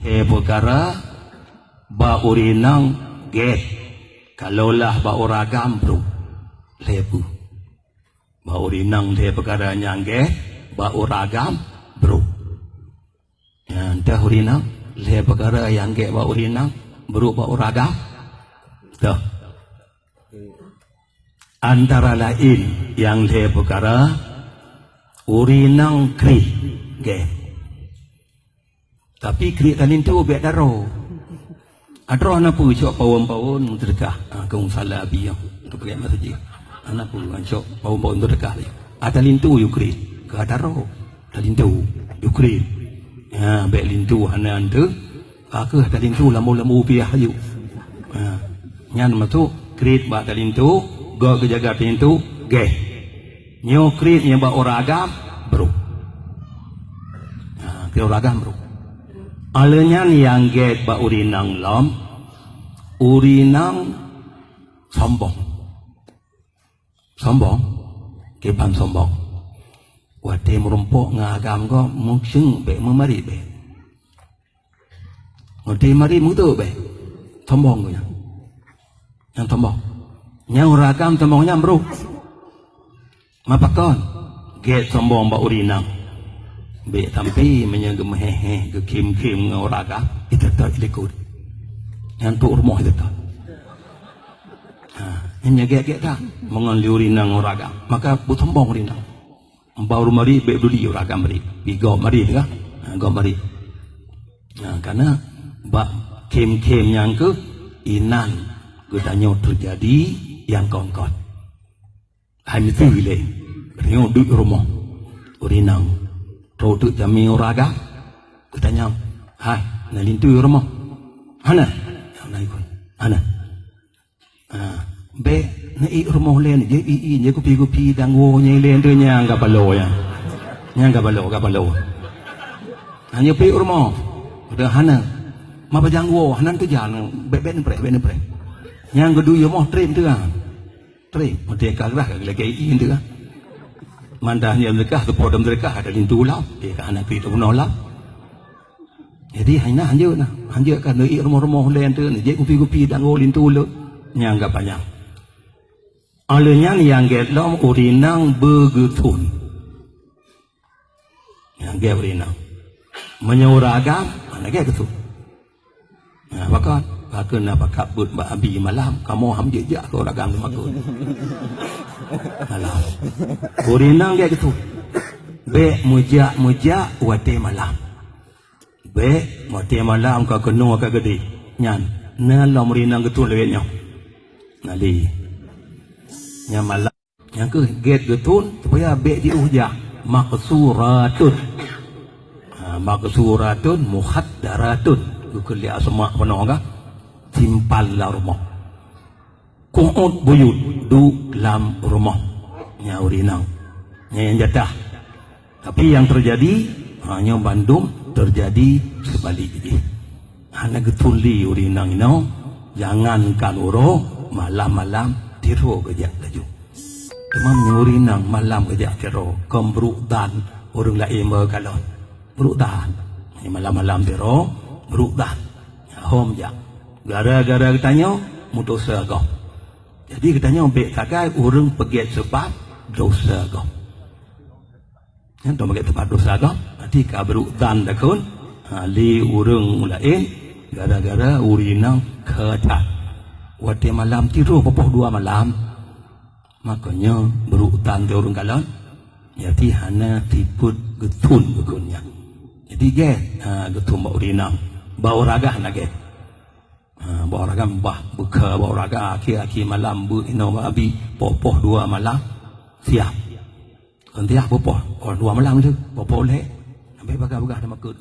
perkara ba urinang get kalaulah ba uragam bro lebu ba urinang dia perkara yang get ba uragam bro yang dah urinang le perkara yang get ba urinang bro ba uragam dah antara lain yang le perkara urinang kri get tapi kri tanin tu bet daro adro ana pu cok pawon-pawon terkah kong salah biang tu pakai masjid ana pu cok pawon-pawon terkah ada lintu ukri ke daro ada lintu ukri ya bet lintu ana ante ke ada lintu lamu-lamu piah ayu nyan matu kri ba ada lintu go ke jaga pintu ge nyo kri nya ba oragam bro ke oragam bro alenyan yang get ba urinang lam urinang sombong keban sombong wate merumpok ngagam ko muksing be memari be wate mari mutu be sombong ko yang sombong yang ragam sombongnya bro mapakon get sombong ba urinang be tampi menyegem hehe ke kim ngauraga itu tak ikut yang tu rumah itu tak hanya gek tak mengaluri nang uraga maka butombong rina baru mari be duli uraga mari bigo mari dah go mari karena ba kim yang ke inan gedanyo terjadi yang kongkot hanya tu le rio duk rumah urinang produk jami uraga katanya hai nalintu rumah hana naikun hana be na rumah len je je kupi dango nya len tu nya ga balo ya nya ga balo hanya pi rumah udah hana ma bajangwo hanan tu jan be pre nya gedu yo moh trim tu trim merdeka lah lagi tu mandahnya mereka tu podam mereka ada lintu lah dia kan anak itu menolak jadi hanya kan dari rumah lain tu je kupi dan lintu le nyangga banyak alenya yang gelom urinang begetun yang ge urinang menyuragam anak ge gitu bahkan nak kabut ba abi malam kamu ham je ko ragam makun malam urinang dia gitu be muja wate malam be wate malam ka keno ka gede nyan na lom urinang gitu lewe nyo nali nya malam yang ke get getun supaya be di uja maqsuratun muhaddaratun kuli asma panoga timpal la rumah ku'ud buyut du lam rumah nya urinang nya yang jadah tapi yang terjadi hanya Bandung terjadi sebaliknya hanya getuli urinang ino jangankan uro malam-malam tiro gejak laju temam urinang malam gejak tiro kembruk dan urung lain berkalon bruk dan malam-malam tiro bruk dan hom jak gara-gara katanya dosa kau. Jadi katanya ambek kakak orang pergi sebab dosa kau. Yang tu pergi sebab dosa kau. Nanti kabru dan dakun li orang lain gara-gara urinang ketat. Waktu malam tidur pokok 2 malam. Makanya berutan di orang kalon. Jadi hana tiput getun bekunnya. Jadi get getun bau urinang. Bau ragah nak get. Bawa raga mbah buka bawa raga aki malam bu ino abi popoh 2 malam siap nanti popoh 2 malam tu popoh le sampai baga-baga dah makut